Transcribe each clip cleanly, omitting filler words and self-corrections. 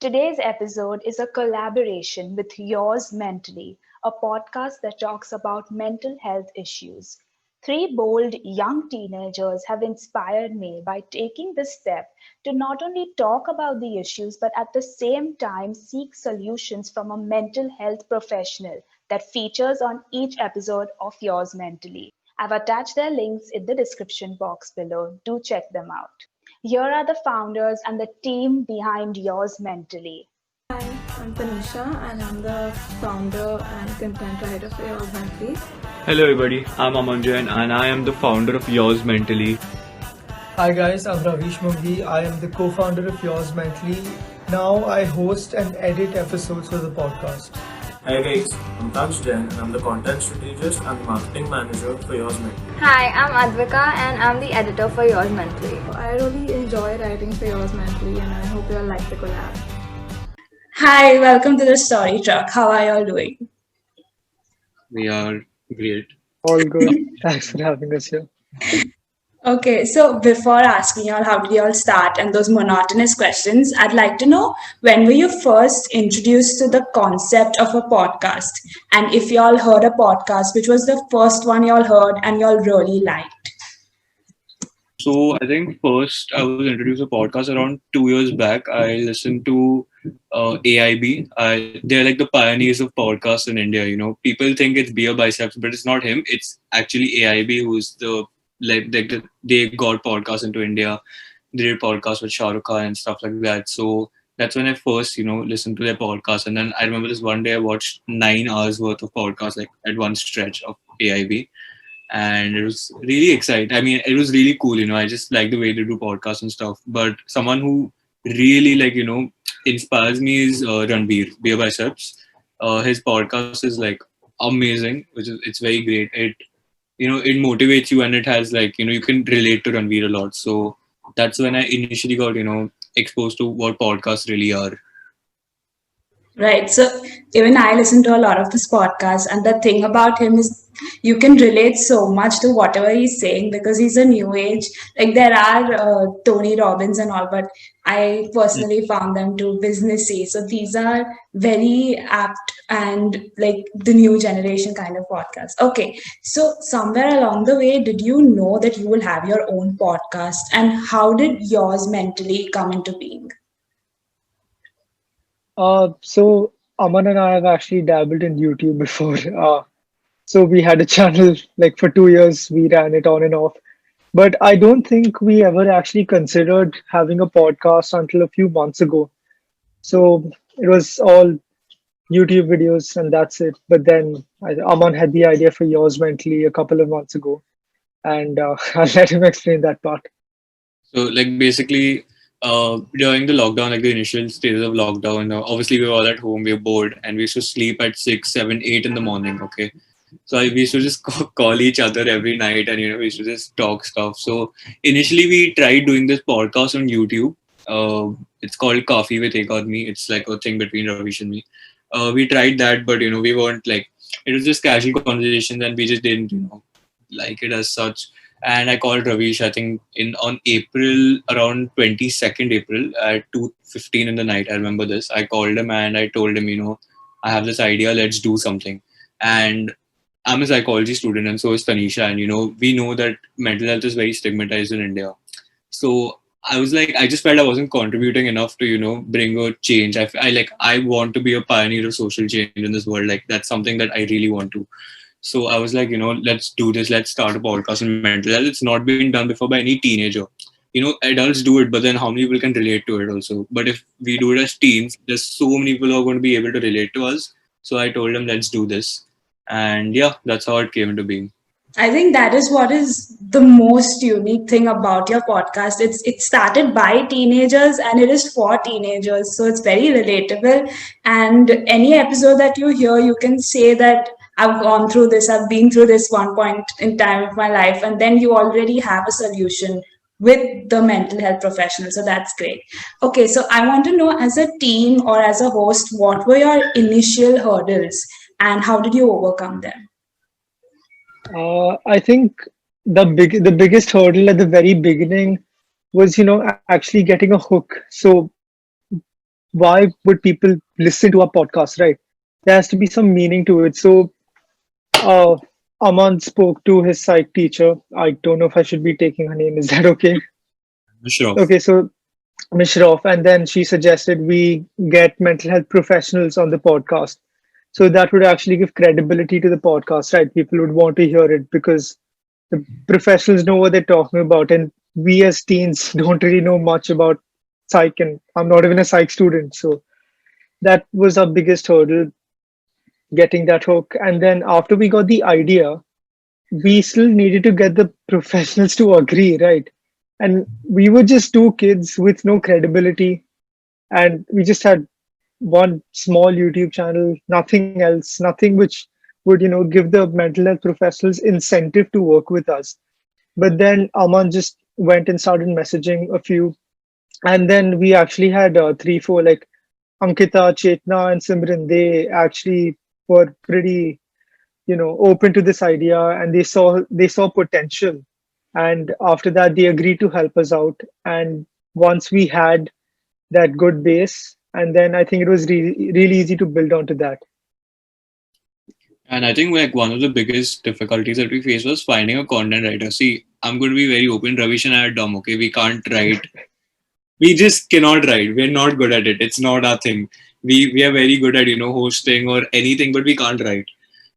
Today's episode is a collaboration with Yours Mentally, a podcast that talks about mental health issues. Three bold young teenagers have inspired me by taking this step to not only talk about the issues but at the same time seek solutions from a mental health professional that features on each episode of Yours Mentally. I've attached their links in the description box below. Do check them out. Here are the founders and the team behind Yours Mentally. Hi, I'm Tanisha and I'm the founder and content writer for Your Mentally. Hello everybody, I'm Amanjan and I am the founder of Yours Mentally. Hi guys, I'm Ravish Mughi. I am the co-founder of Yours Mentally. Now I host and edit episodes for the podcast. Hi guys, I'm Taj Jain and I'm the content strategist and marketing manager for Yours Mentally. Hi, I'm Advika and I'm the editor for Yours Mentally. I really enjoy writing for Yours Mentally and I hope you all like the collab. Hi, welcome to the Story Truck. How are y'all doing? We are great. All good. Thanks for having us here. Okay, so before asking y'all how did y'all start and those monotonous questions, I'd like to know when were you first introduced to the concept of a podcast? And if y'all heard a podcast, which was the first one y'all heard and y'all really liked? So I think first I was introduced to podcast around 2 years back. I listened to AIB. They're like the pioneers of podcasts in India. You know, people think it's Beer Biceps, but it's not him. It's actually AIB who's they got podcasts into India. They did podcasts with Shah Rukh Khan and stuff like that. So that's when I first, listened to their podcast. And then I remember this one day I watched 9 hours worth of podcasts, like at one stretch of AIB. And it was really exciting. I mean, it was really cool, I just like the way they do podcasts and stuff. But someone who really inspires me is Ranbir, Beer Biceps. His podcast is like amazing, it's very great. It motivates you and it has you can relate to Ranbir a lot. So that's when I initially got, exposed to what podcasts really are. Right. So even I listen to a lot of his podcasts, and the thing about him is you can relate so much to whatever he's saying because he's a new age. Like there are Tony Robbins and all, but I personally found them too businessy. So these are very apt and like the new generation kind of podcasts. Okay. So somewhere along the way, did you know that you will have your own podcast, and how did yours mentally come into being? So Aman and I have actually dabbled in YouTube before. So we had a channel like for 2 years. We ran it on and off. But I don't think we ever actually considered having a podcast until a few months ago. So it was all YouTube videos and that's it. But then Aman had the idea for Yours Mentally a couple of months ago. And I'll let him explain that part. So basically, during the lockdown, the initial stages of lockdown, obviously we were all at home, we were bored, and we used to sleep at 6, 7, 8 in the morning. Okay, so we used to just call each other every night, and we used to just talk stuff. So initially, we tried doing this podcast on YouTube. It's called Coffee with Ek Aadmi. It's like a thing between Ravish and me. We tried that, but we weren't it was just casual conversations, and we just didn't like it as such. And I called Ravish, I think on April, around 22nd April at 2:15 in the night. I remember this. I called him and I told him, I have this idea, let's do something. And I'm a psychology student and so is Tanisha. And, we know that mental health is very stigmatized in India. So I was I just felt I wasn't contributing enough to, bring a change. I want to be a pioneer of social change in this world. That's something that I really want to. So I was let's do this. Let's start a podcast on mental health. It's not been done before by any teenager. Adults do it, but then how many people can relate to it also? But if we do it as teens, there's so many people who are going to be able to relate to us. So I told them, let's do this. And yeah, that's how it came into being. I think that is what is the most unique thing about your podcast. It started by teenagers and it is for teenagers. So it's very relatable. And any episode that you hear, you can say that I've gone through this, I've been through this one point in time of my life. And then you already have a solution with the mental health professional. So that's great. Okay, so I want to know, as a team or as a host, what were your initial hurdles and how did you overcome them? I think the biggest hurdle at the very beginning was, actually getting a hook. So why would people listen to our podcast, right? There has to be some meaning to it. So uh, Aman spoke to his psych teacher. I don't know if I should be taking her name. Is that okay? Sure. Okay, so Mishroff, and then she suggested we get mental health professionals on the podcast. So that would actually give credibility to the podcast, right? People would want to hear it because the professionals know what they're talking about, and we as teens don't really know much about psych, and I'm not even a psych student. So that was our biggest hurdle, getting that hook. And then after we got the idea, we still needed to get the professionals to agree, right? And we were just two kids with no credibility, and we just had one small YouTube channel, nothing else, nothing which would, give the mental health professionals incentive to work with us. But then Aman just went and started messaging a few, and then we actually had three, four, like Ankita, Chetna, and Simran. They actually were pretty, open to this idea, and they saw potential. And after that, they agreed to help us out. And once we had that good base, and then I think it was really easy to build onto that. And I think like one of the biggest difficulties that we faced was finding a content writer. See, I'm going to be very open. Ravish and I are dumb. Okay, we can't write. We just cannot write. We're not good at it. It's not our thing. We are very good at hosting or anything, but we can't write.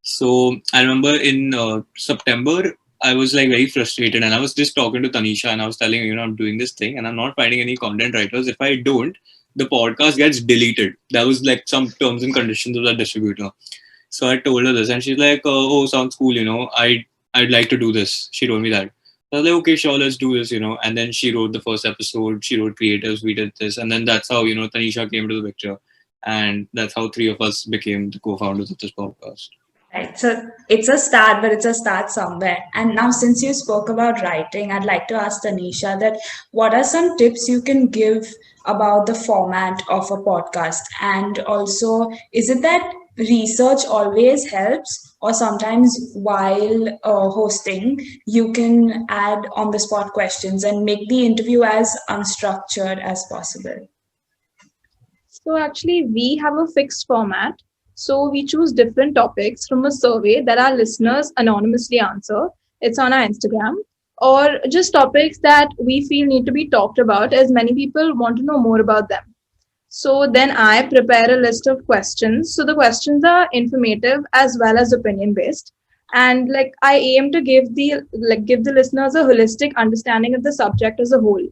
So I remember in September I was like very frustrated, and I was just talking to Tanisha, and I was telling her, I'm doing this thing, and I'm not finding any content writers. If I don't, the podcast gets deleted. That was like some terms and conditions of the distributor. So I told her this, and she's like, "Oh, sounds cool. I'd like to do this." She told me that. So I was like, "Okay, sure, let's do this." And then she wrote the first episode. She wrote creatives. We did this, and then that's how Tanisha came to the picture, and that's how three of us became the co-founders of this podcast. Right. So it's a start, but it's a start somewhere. And now, since you spoke about writing, I'd like to ask Tanisha that what are some tips you can give about the format of a podcast? And also, is it that research always helps, or sometimes while hosting, you can add on the spot questions and make the interview as unstructured as possible? So actually, we have a fixed format. So we choose different topics from a survey that our listeners anonymously answer. It's on our Instagram, or just topics that we feel need to be talked about, as many people want to know more about them. So then I prepare a list of questions. So the questions are informative as well as opinion based. And like I aim to give the listeners a holistic understanding of the subject as a whole.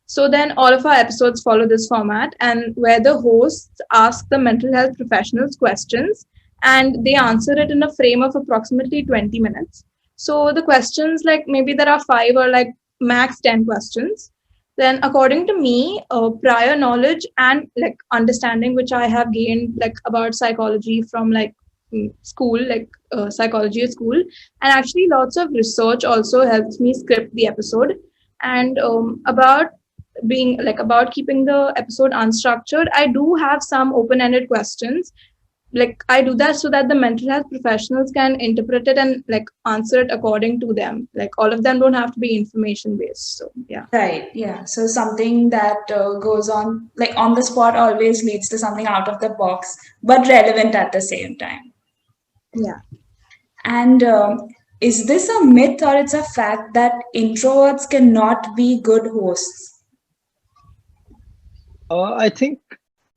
So then all of our episodes follow this format, and where the hosts ask the mental health professionals questions and they answer it in a frame of approximately 20 minutes. So the questions, like maybe there are five or like max 10 questions. Then according to me, prior knowledge and like understanding which I have gained like about psychology from like school, like psychology at school, and actually lots of research also helps me script the episode. And about keeping the episode unstructured, I do have some open-ended questions. Like I do that so that the mental health professionals can interpret it and like answer it according to them. Like all of them don't have to be information based. So yeah. Right. Yeah. So something that goes on, like on the spot, always leads to something out of the box, but relevant at the same time. Yeah. And is this a myth or it's a fact that introverts cannot be good hosts? I think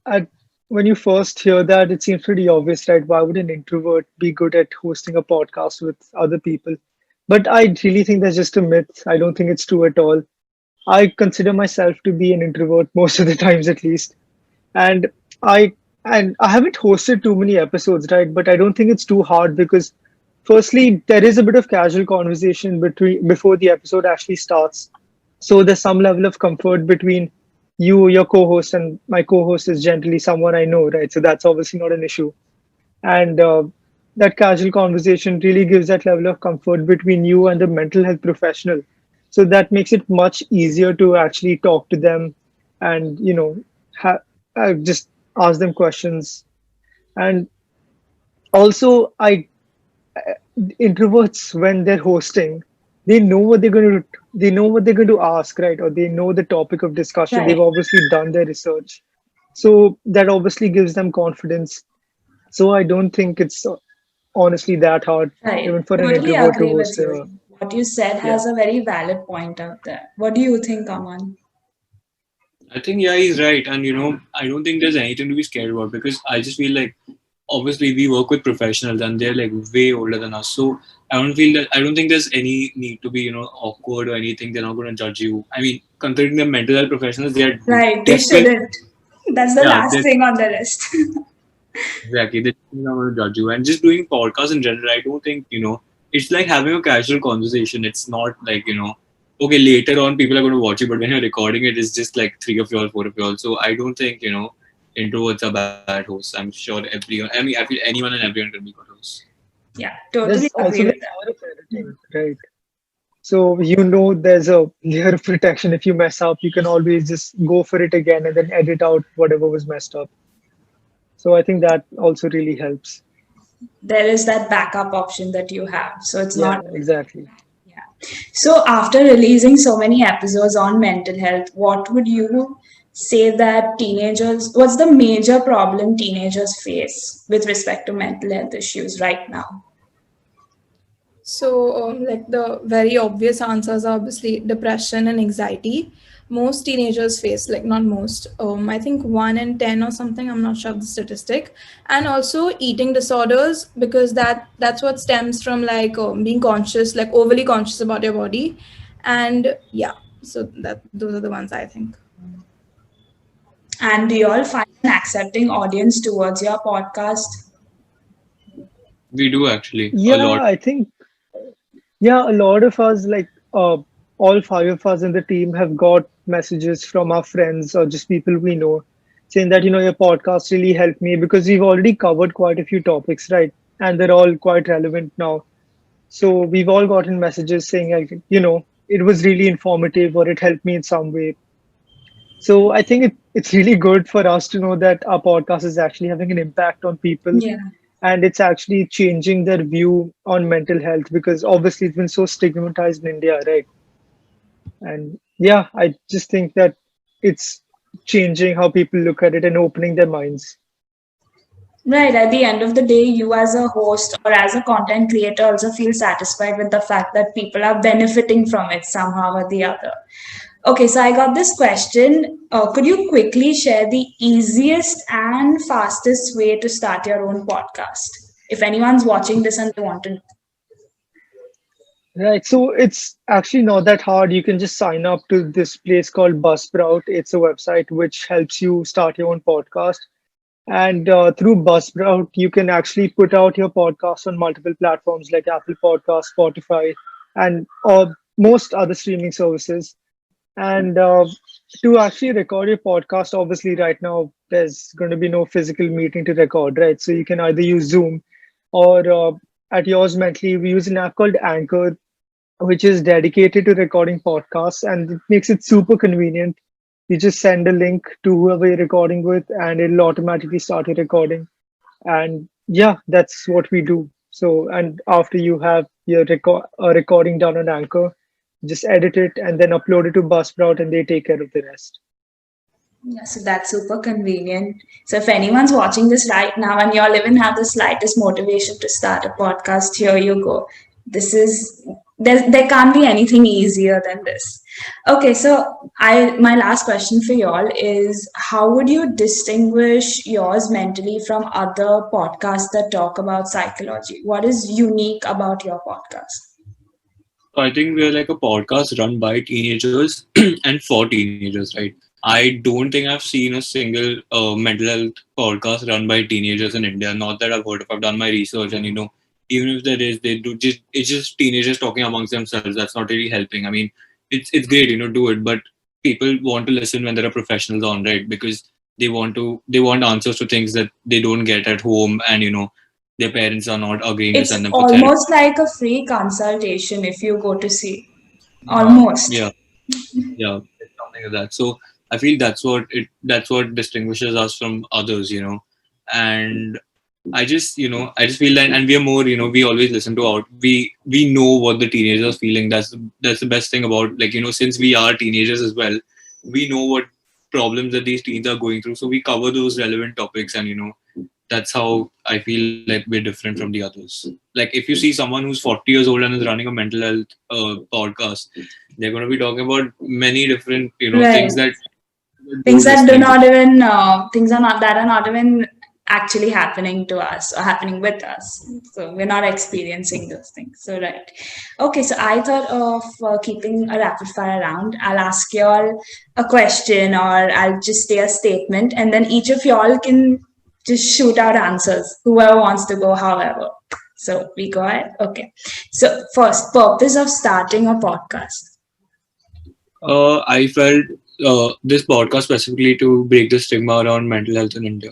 at, when you first hear that, it seems pretty obvious, right? Why would an introvert be good at hosting a podcast with other people? But I really think that's just a myth. I don't think it's true at all. I consider myself to be an introvert most of the times, at least. And I I haven't hosted too many episodes, right? But I don't think it's too hard because, firstly, there is a bit of casual conversation between before the episode actually starts. So there's some level of comfort between you, your co-host, and my co-host is generally someone I know, right? So that's obviously not an issue. And that casual conversation really gives that level of comfort between you and the mental health professional. So that makes it much easier to actually talk to them and, just ask them questions. And also, introverts, when they're hosting, they know what they're going to ask, right? Or they know the topic of discussion. They've Right. obviously done their research. So that obviously gives them confidence. So I don't think it's honestly that hard, Right. even for an Totally introvert to agree with host you. a. What you said Yeah. has a very valid point out there. What do you think, Aman? I think yeah, he's right, and I don't think there's anything to be scared about because I just feel like obviously we work with professionals and they're like way older than us, so I don't think there's any need to be awkward or anything. They're not going to judge you. I mean, considering they're mental health professionals, they are Right, they definitely shouldn't. That's the yeah, last they're thing on the list. exactly they're not going to judge you. And just doing podcasts in general, I don't think it's like having a casual conversation. It's not like okay, later on people are going to watch it, but when you're recording it, it's just like three of y'all, four of y'all. So I don't think introverts are bad hosts. I'm sure everyone. I feel anyone and everyone can be good hosts. Yeah, There's totally also agree the with that. power of editing, right? So there's a layer of protection. If you mess up, you can always just go for it again and then edit out whatever was messed up. So I think that also really helps. There is that backup option that you have. So it's Yeah, not. exactly. Yeah. So after releasing so many episodes on mental health, what would you say that what's the major problem teenagers face with respect to mental health issues right now? So, like the very obvious answers are obviously depression and anxiety. Most teenagers face, like not most, I think 1 in 10 or something. I'm not sure of the statistic, and also eating disorders because that's what stems from like being conscious, like overly conscious about your body, and yeah. So that those are the ones I think. And do you all find an accepting audience towards your podcast? We do actually a Yeah, lot. I think yeah, a lot of us like all five of us in the team have got messages from our friends or just people we know saying that your podcast really helped me because we've already covered quite a few topics, right? And they're all quite relevant now. So we've all gotten messages saying like, it was really informative or it helped me in some way. So I think it's really good for us to know that our podcast is actually having an impact on people Yeah. and it's actually changing their view on mental health because obviously it's been so stigmatized in India, right? And yeah, I just think that it's changing how people look at it and opening their minds. Right. At the end of the day, you as a host or as a content creator also feel satisfied with the fact that people are benefiting from it somehow or the other. Okay, so I got this question. Could you quickly share the easiest and fastest way to start your own podcast? If anyone's watching this and they want to. Right. So it's actually not that hard. You can just sign up to this place called Buzzsprout. It's a website which helps you start your own podcast. And through Buzzsprout, you can actually put out your podcast on multiple platforms like Apple Podcasts, Spotify, and most other streaming services. And to actually record your podcast, obviously, right now, there's going to be no physical meeting to record, right? So you can either use Zoom or at yours mentally, we use an app called Anchor, which is dedicated to recording podcasts, and it makes it super convenient. You just send a link to whoever you're recording with, and it'll automatically start your recording. And yeah, that's what we do. So, and after you have your recording done on Anchor, just edit it and then upload it to Buzzsprout, and they take care of the rest. Yeah, so that's super convenient. So if anyone's watching this right now and y'all even have the slightest motivation to start a podcast, here you go. This is there can't be anything easier than this. Okay, so I my last question for y'all is how would you distinguish yours mentally from other podcasts that talk about psychology? What is unique about your podcast? So I think we're like a podcast run by teenagers and for teenagers, right? I don't think I've seen a single mental health podcast run by teenagers in India. Not that I've heard of. I've done my research, and even if there is, they do just it's just teenagers talking amongst themselves. That's not really helping. I mean, it's great, do it, but people want to listen when there are professionals on, right? Because they want answers to things that they don't get at home, and their parents are not agreeing to It's send them for therapy. almost like a free consultation if you go to see. Yeah, Almost. yeah. Yeah, it's something like that. So I feel that's what distinguishes us from others, and I just feel that, and we are more, we always listen to out, we know what the teenagers are feeling. That's the best thing about, like, since we are teenagers as well, we know what problems that these teens are going through. So we cover those relevant topics, and that's how I feel like we're different from the others. Like if you see someone who's 40 years old and is running a mental health podcast, they're going to be talking about many different Right. things that Things do that do listening to. not even things are not that are not even actually happening to us or happening with us, so we're not experiencing those things. So right, okay, so I thought of keeping a rapid fire round. I'll ask you all a question, or I'll just say a statement, and then each of y'all can just shoot out answers, whoever wants to go however. So we go ahead. Okay, so first, purpose of starting a podcast. I felt this podcast specifically to break the stigma around mental health in India.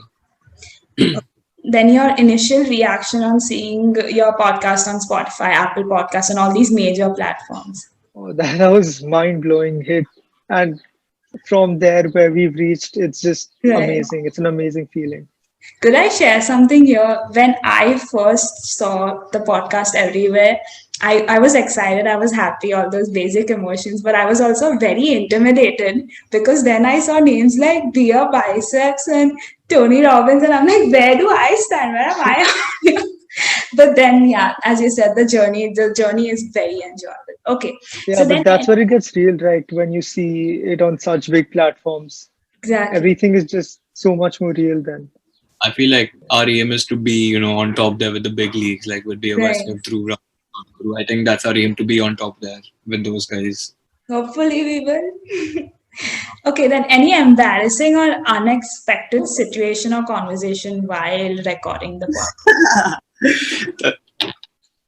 Then your initial reaction on seeing your podcast on Spotify, Apple Podcasts, and all these major platforms. Oh, that was mind-blowing hit. And from there where we've reached, it's just Right. amazing. It's an amazing feeling. Could I share something here? When I first saw the podcast everywhere, I was excited, I was happy, all those basic emotions, but I was also very intimidated because then I saw names like Dear Biceps and Tony Robbins, and I'm like, where do I stand? Where am I? But then, yeah, as you said, the journey is very enjoyable. Okay, Yeah, so but then that's where it gets real, right? When you see it on such big platforms, exactly. everything is just so much more real then. I feel like our aim is to be, on top there with the big leagues, like with Deobai Right. Smith through. I think that's our aim, to be on top there with those guys. Hopefully, we will. Okay, then any embarrassing or unexpected situation or conversation while recording the podcast?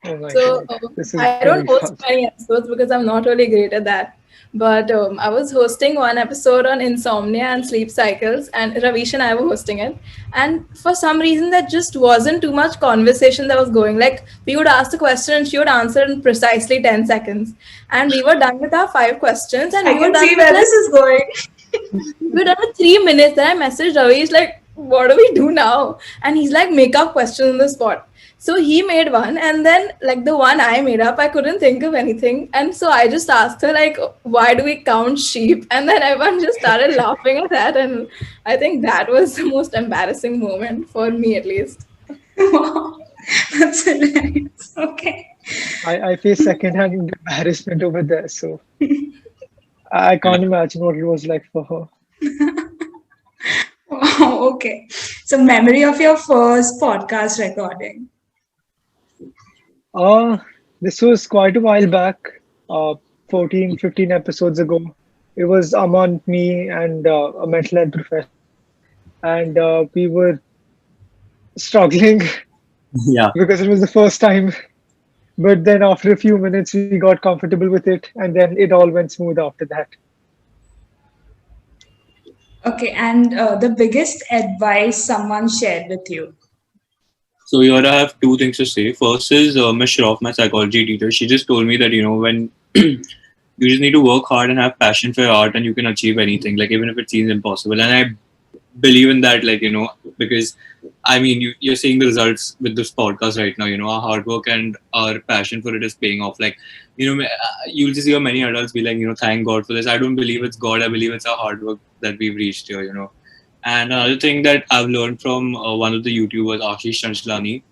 Oh my So God, this is I gonna be don't host fun. many episodes because I'm not really great at that. But I was hosting one episode on insomnia and sleep cycles, and Ravish and I were hosting it. And for some reason, there just wasn't too much conversation that was going. Like, we would ask the question and she would answer in precisely 10 seconds. And we were done with our 5 questions, and I we were can done see with where this is going. we're done with 3 minutes. Then I messaged Ravi. He's like, what do we do now? And he's like, make up questions on the spot. So he made one, and then like the one I made up, I couldn't think of anything. And so I just asked her, like, why do we count sheep? And then everyone just started laughing at that. And I think that was the most embarrassing moment for me, at least. Wow, that's hilarious. Okay. I face secondhand embarrassment over there, so I can't imagine what it was like for her. Wow, okay. So, memory of your first podcast recording. Uh, this was quite a while back, uh, 14, 15 episodes ago. It was Aman, me, and a mental health professional. And we were struggling Yeah. because it was the first time. But then after a few minutes, we got comfortable with it, and then it all went smooth after that. Okay, and the biggest advice someone shared with you. So here I have two things to say. First is Ms. Shroff, my psychology teacher. She just told me that when you just need to work hard and have passion for your art, and you can achieve anything, like even if it seems impossible. And I believe in that, because I mean, you're seeing the results with this podcast right now. Our hard work and our passion for it is paying off. Like, you'll just hear many adults be like, thank God for this. I don't believe it's God. I believe it's our hard work that we've reached here. And another thing that I've learned from one of the YouTubers, Ashish Chanchlani,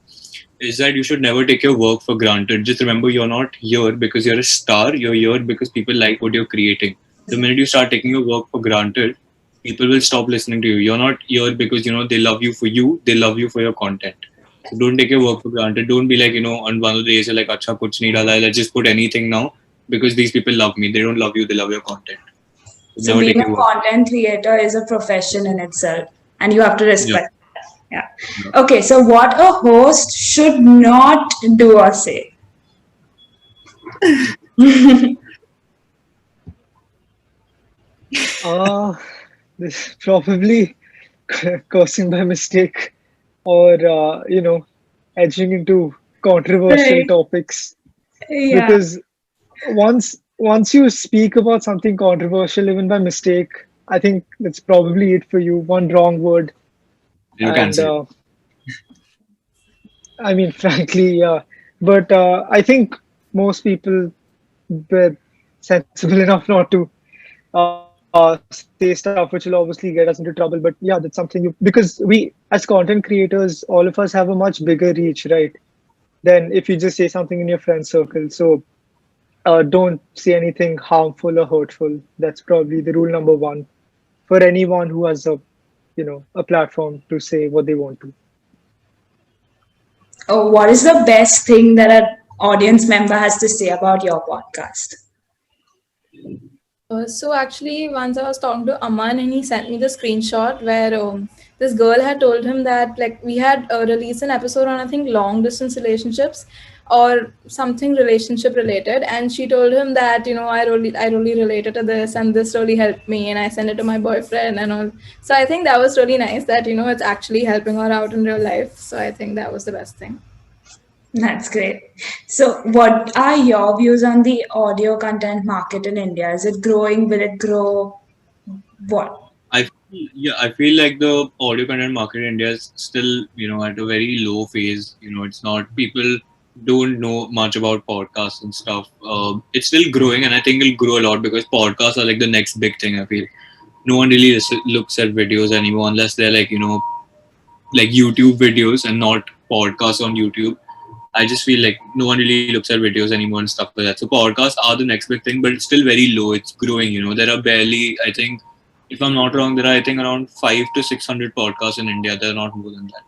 is that you should never take your work for granted. Just remember, you're not here because you're a star. You're here because people like what you're creating. The minute you start taking your work for granted, people will stop listening to you. You're not here because they love you for you. They love you for your content. So don't take your work for granted. Don't be like on one of the days you're like, "Acha, kuch nahi dala hai. Let's just put anything now because these people love me. They don't love you. They love your content. So So, never take being a your work." content creator is a profession in itself, and you have to Yeah. respect that. Yeah. Okay, so what a host should not do or say. Uh, this probably cursing by mistake or, edging into controversial Right. topics. Yeah. Because once you speak about something controversial, even by mistake, I think that's probably it for you. One wrong word, You and cancel. I mean, frankly, yeah. But I think most people were sensible enough not to. say stuff which will obviously get us into trouble. But yeah, that's something because we as content creators, all of us have a much bigger reach, right? Than if you just say something in your friend circle. So don't say anything harmful or hurtful. That's probably the rule number one for anyone who has a platform to say what they want to. Oh, what is the best thing that an audience member has to say about your podcast? So actually, once I was talking to Aman and he sent me the screenshot where this girl had told him that like we had released an episode on I think long distance relationships or something relationship related, and she told him that I really related to this and this really helped me, and I sent it to my boyfriend and all. So I think that was really nice that it's actually helping her out in real life. So I think that was the best thing. That's great. So, what are your views on the audio content market in India? Is it growing? Will it grow? What? I feel like the audio content market in India is still, at a very low phase. It's not, people don't know much about podcasts and stuff. It's still growing, and I think it'll grow a lot because podcasts are like the next big thing. I feel no one really looks at videos anymore unless they're like, like YouTube videos and not podcasts on YouTube. I just feel like no one really looks at videos anymore and stuff like that. So podcasts are the next big thing, but it's still very low. It's growing. There are barely, I think, if I'm not wrong, there are I think around 500 to 600 podcasts in India. There are not more than that.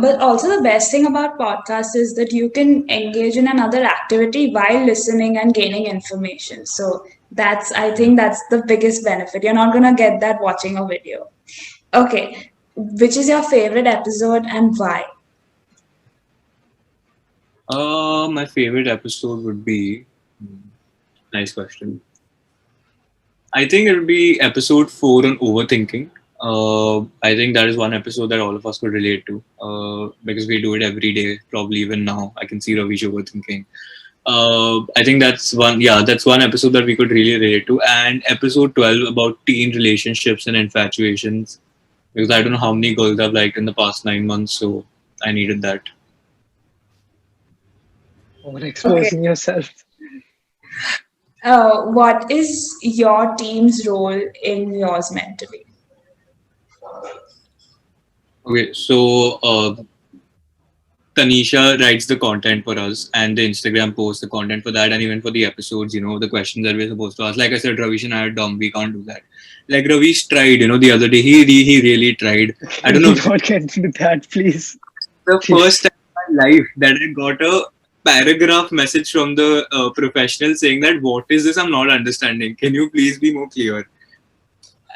But also, the best thing about podcasts is that you can engage in another activity while listening and gaining information. So, I think that's the biggest benefit. You're not going to get that watching a video. Okay. Which is your favorite episode and why? My favorite episode would be, nice question. I think it would be episode 4 on overthinking. I think that is one episode that all of us could relate to because we do it every day, probably even now. I can see Ravish overthinking. I think that's one episode that we could really relate to. And episode 12 about teen relationships and infatuations, because I don't know how many girls I've liked in the past 9 months, so I needed that. Or exposing yourself. What is your team's role in yours mentally? Okay, so Tanisha writes the content for us, and the Instagram posts the content for that, and even for the episodes, the questions that we're supposed to ask. Like I said, Ravish and I are dumb; we can't do that. Like Ravish tried, the other day, he really tried. I don't know. Not get into that, please. The first time in my life that I got a paragraph message from the professional saying that, "What is this? I'm not understanding. Can you please be more clear?"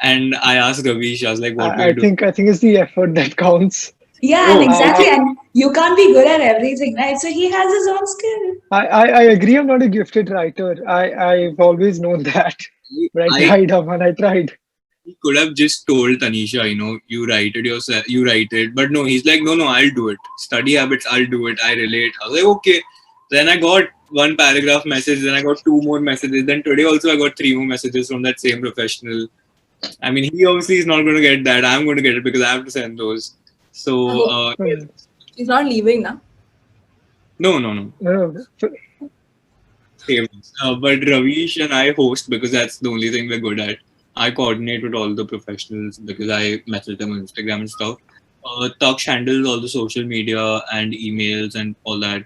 And I asked Ravish, I was like, "What do you do?" I think it's the effort that counts. Yeah, and exactly. And you can't be good at everything, right? So he has his own skill. I agree. I'm not a gifted writer. I've always known that. But I tried, Aman. I tried. He could have just told Tanisha, you write it yourself, you write it. But no, he's like, no, I'll do it. Study habits, I'll do it. I relate. I was like, okay. Then I got one paragraph message. Then I got 2 more messages. Then today also I got 3 more messages from that same professional. I mean, he obviously is not going to get that. I'm going to get it because I have to send those. So, He's not leaving now. No. Same. But Ravish and I host because that's the only thing we're good at. I coordinate with all the professionals because I message them on Instagram and stuff. Taksh handles all the social media and emails and all that,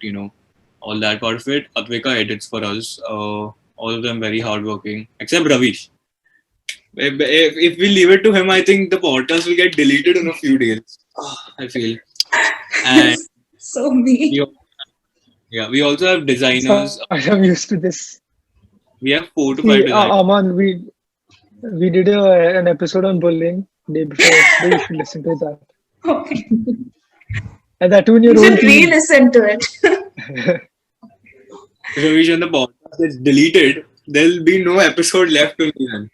all that part of it. Atvika edits for us. All of them very hardworking, except Ravish. If we leave it to him, I think the podcast will get deleted in a few days. I feel. And so me. We also have designers. I'm used to this. We have 4 to 5 designers. Aman, we did an episode on bullying day before. You should listen to that. Okay. And that too in your You own should team. re-listen to it. Ravish, when the podcast is deleted, there'll be no episode left to me then.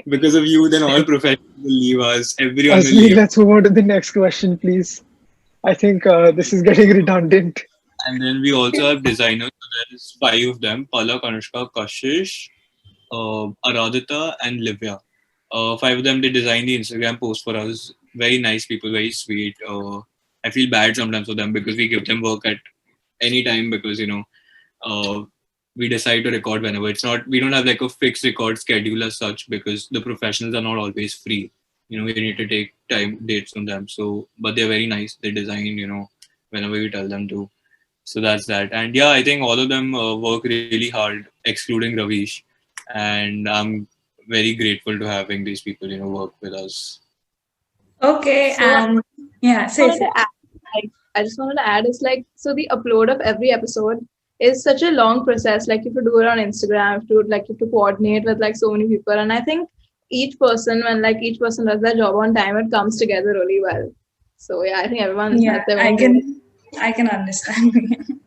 Because of you, then all professionals will leave us. Everyone will leave. Let's move on to the next question, please. I think this is getting redundant. And then we also have designers. So there's 5 of them: Palak, Anushka, Kashish, Aradhita, and Livya. 5 of them, they design the Instagram post for us. Very nice people, very sweet. I feel bad sometimes for them because we give them work at any time because, we decide to record whenever. It's not, we don't have like a fixed record schedule as such, because the professionals are not always free. We need to take time dates from them. So, but they're very nice. They design, whenever we tell them to. So that's that. And yeah, I think all of them work really hard, excluding Ravish. And I'm very grateful to having these people, work with us. Okay, So and yeah, say, wanted say. to add, I just wanted to add is like, so the upload of every episode is such a long process. Like if you do it on Instagram, if you like you have to coordinate with like so many people, and I think each person does their job on time, it comes together really well. So yeah, I think everyone Yeah, has their I own role. can understand.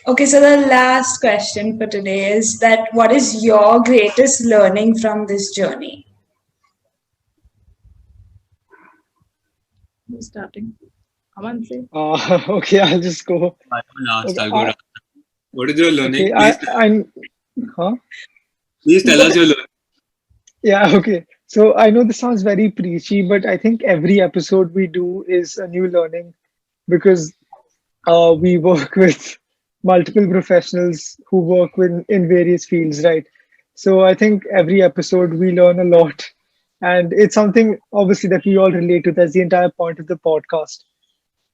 Okay, so the last question for today is that what is your greatest learning from this journey? Who's starting? Aman, say. Okay, I'll just go. I will last. Okay, I'll go down. What is your learning? okay, huh? Please tell us your learning. Yeah, okay. So I know this sounds very preachy, but I think every episode we do is a new learning because we work with multiple professionals who work in various fields, right? So I think every episode we learn a lot, and it's something obviously that we all relate to. That's the entire point of the podcast.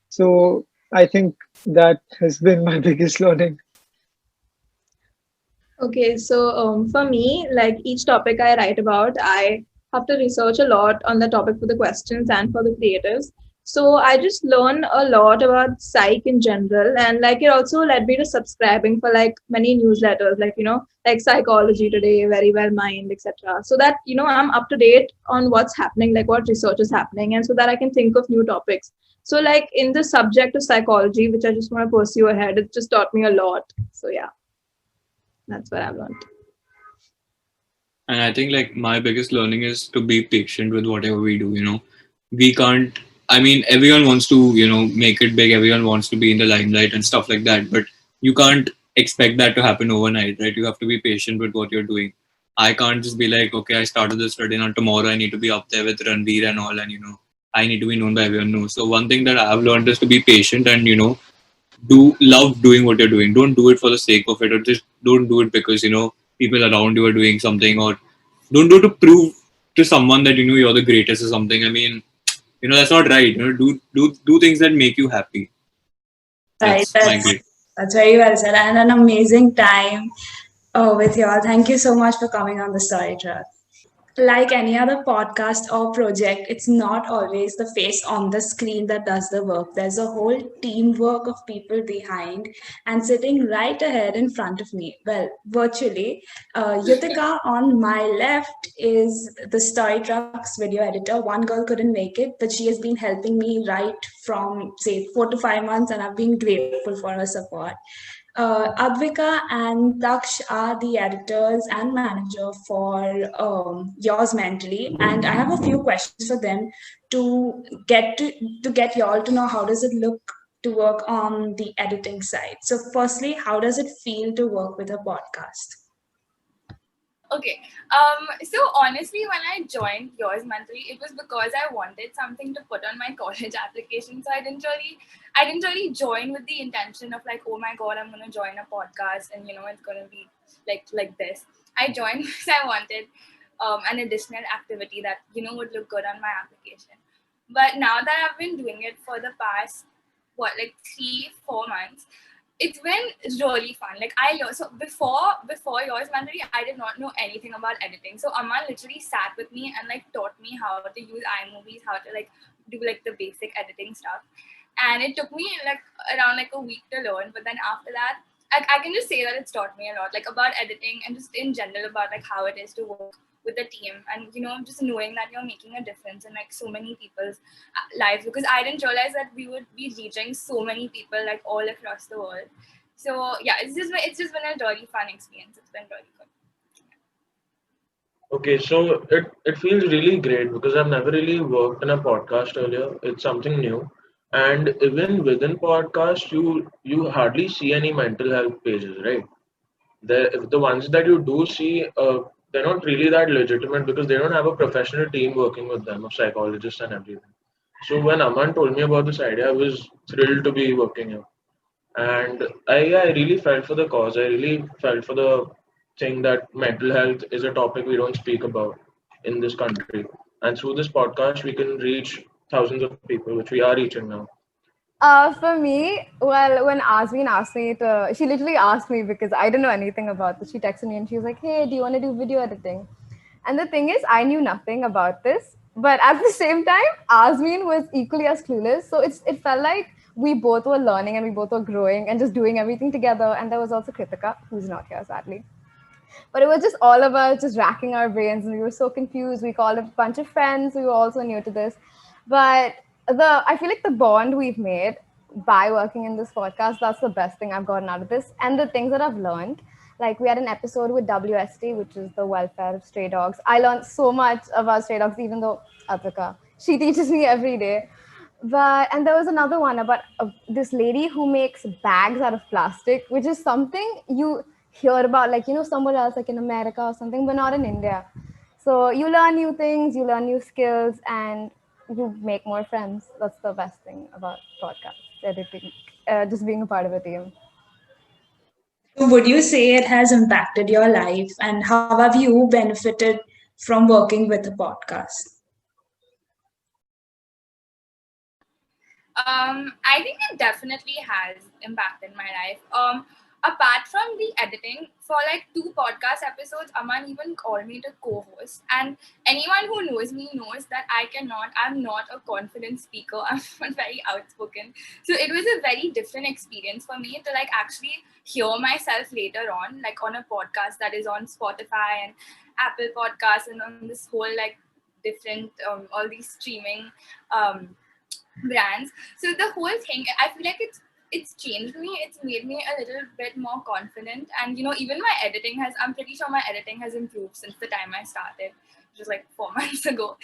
So I think that has been my biggest learning. Okay, so for me, like each topic I write about, I have to research a lot on the topic for the questions and for the creators. So I just learn a lot about psych in general, and like it also led me to subscribing for like many newsletters, like like Psychology Today, Very Well Mind, etc. So that I'm up to date on what's happening, like what research is happening, and so that I can think of new topics. So like in the subject of psychology, which I just want to pursue ahead, it just taught me a lot. So yeah, that's what I've learned. And I think like my biggest learning is to be patient with whatever we do. We can't. I mean, everyone wants to make it big. Everyone wants to be in the limelight and stuff like that. But you can't expect that to happen overnight, right? You have to be patient with what you're doing. I can't just be like, okay, I started this study, and tomorrow I need to be up there with Ranveer and all, and I need to be known by everyone. No. So one thing that I've learned is to be patient and do love doing what you're doing. Don't do it for the sake of it, or just don't do it because people around you are doing something, or don't do it to prove to someone that you're the greatest or something. I mean, that's not right. Do things that make you happy. Right, That's my great. that's very well said, and an amazing time with you all. Thank you so much for coming on the story track. Like any other podcast or project, it's not always the face on the screen that does the work. There's a whole teamwork of people behind and sitting right ahead in front of me. Well, virtually. Yutika on my left is the Story Trucks video editor. One girl couldn't make it, but she has been helping me right from, say, 4 to 5 months, and I've been grateful for her support. Advika and Daksh are the editors and manager for Yours Mentally, and I have a few questions for them to get y'all to know how does it look to work on the editing side. So, firstly, how does it feel to work with a podcast? Okay. So honestly, when I joined Yours Monthly, it was because I wanted something to put on my college application. So I didn't really join with the intention of like, oh my god, I'm gonna join a podcast and it's gonna be like this. I joined because I wanted an additional activity that would look good on my application. But now that I've been doing it for the past 3-4 months, it's been really fun. Like so before Yours Mandari, I did not know anything about editing. So Aman literally sat with me and like taught me how to use iMovies, how to like do like the basic editing stuff. And it took me like around like a week to learn. But then after that, I can just say that it's taught me a lot, like about editing and just in general about like how it is to work with the team, and just knowing that you're making a difference in like so many people's lives, because I didn't realize that we would be reaching so many people like all across the world. So yeah, it's just been a really fun experience. It's been really good. Okay, so it feels really great because I've never really worked in a podcast earlier. It's something new. And even within podcast, you hardly see any mental health pages, right? The ones that you do see, they're not really that legitimate because they don't have a professional team working with them of psychologists and everything. So when Aman told me about this idea, I was thrilled to be working here. And I really felt for the cause. I really felt for the thing that mental health is a topic we don't speak about in this country. And through this podcast, we can reach thousands of people, which we are reaching now. For me, well, when Asmin asked me to, she literally asked me because I didn't know anything about this. She texted me and she was like, "Hey, do you want to do video editing?" And the thing is, I knew nothing about this, but at the same time, Asmin was equally as clueless. So it felt like we both were learning and we both were growing and just doing everything together. And there was also Kritika, who's not here sadly. But it was just all of us just racking our brains, and we were so confused. We called a bunch of friends who were also new to this. But I feel like the bond we've made by working in this podcast, that's the best thing I've gotten out of this. And the things that I've learned, like we had an episode with WST, which is the welfare of stray dogs. I learned so much about stray dogs, even though Atika, she teaches me every day. But and there was another one about this lady who makes bags out of plastic, which is something you hear about, like somewhere else, like in America or something, but not in India. So you learn new things, you learn new skills, and you make more friends. That's the best thing about podcasts, editing, just being a part of a team. So would you say it has impacted your life, and how have you benefited from working with a podcast? I think it definitely has impacted my life. Apart from the editing, for like 2 podcast episodes, Aman even called me to co-host. And anyone who knows me knows that I'm not a confident speaker. I'm not very outspoken. So it was a very different experience for me to like actually hear myself later on, like on a podcast that is on Spotify and Apple Podcasts and on this whole like different, all these streaming brands. So the whole thing, I feel like it's changed me. It's made me a little bit more confident, and even my editing has. I'm pretty sure my editing has improved since the time I started, which was like 4 months ago.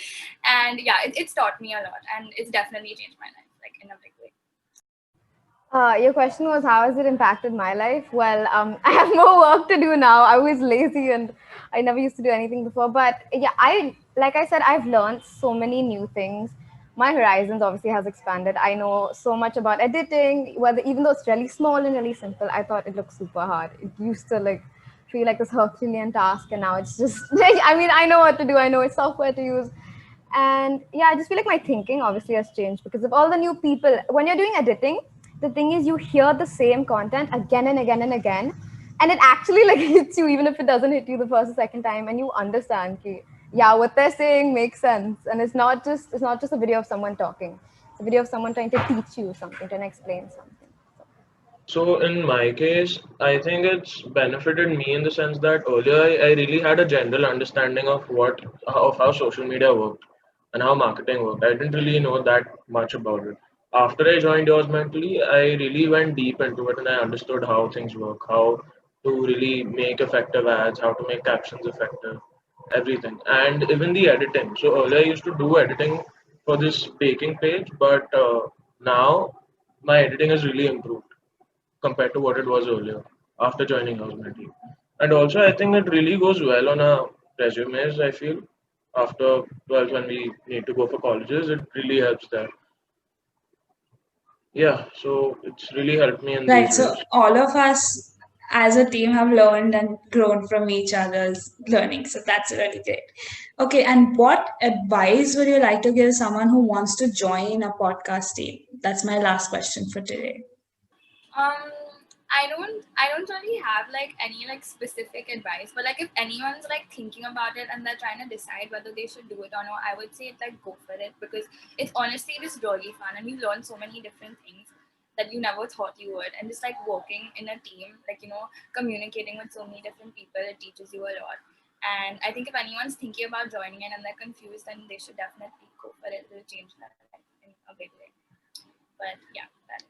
And yeah, it's taught me a lot, and it's definitely changed my life, like in a big way. Your question was how has it impacted my life? Well, I have more work to do now. I was lazy and I never used to do anything before. But yeah, like I said, I've learned so many new things. My horizons obviously has expanded. I know so much about editing, whether even though it's really small and really simple, I thought it looked super hard. It used to like feel like this Herculean task, and now it's just like, I mean, I know what to do. I know which software to use. And yeah, I just feel like my thinking obviously has changed because of all the new people. When you're doing editing, the thing is you hear the same content again and again and again, and it actually like hits you even if it doesn't hit you the first or second time, and you understand ki, yeah, what they're saying makes sense. And it's not just a video of someone talking. It's a video of someone trying to teach you something, trying to explain something. So in my case, I think it's benefited me in the sense that earlier I really had a general understanding of how social media worked and how marketing worked. I didn't really know that much about it. After I joined yours mentally, I really went deep into it and I understood how things work, how to really make effective ads, how to make captions effective, everything, and even the editing. So earlier I used to do editing for this baking page, but now my editing has really improved compared to what it was earlier after joining House Mentally. And also, I think it really goes well on our resumes. I feel after 12, when we need to go for colleges, it really helps there. Yeah, so it's really helped me in Right. these So ways. all of us as a team have learned and grown from each other's learning. So that's really great. Okay. And what advice would you like to give someone who wants to join a podcast team? That's my last question for today. Um, I don't really have like any like specific advice, but like if anyone's like thinking about it and they're trying to decide whether they should do it or not, I would say like go for it, because it's honestly just really fun and you learn so many different things that you never thought you would. And just like working in a team, like communicating with so many different people, it teaches you a lot. And I think if anyone's thinking about joining in and they're confused, then they should definitely go for it. It'll change their life in a big way. But yeah, that.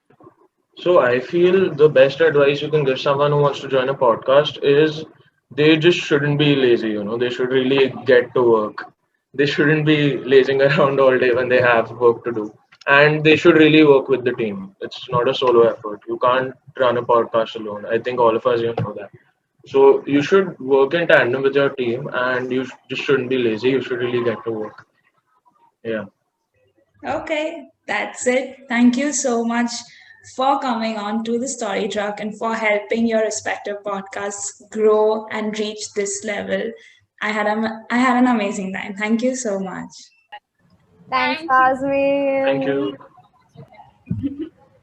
So I feel the best advice you can give someone who wants to join a podcast is they just shouldn't be lazy, they should really get to work. They shouldn't be lazing around all day when they have work to do. And they should really work with the team. It's not a solo effort. You can't run a podcast alone. I think all of us you know that. So you should work in tandem with your team and you just shouldn't be lazy. You should really get to work. Yeah. Okay. That's it. Thank you so much for coming on to the Story Truck and for helping your respective podcasts grow and reach this level. I had an amazing time. Thank you so much. Thanks, Thank you. Thank Azmi. you.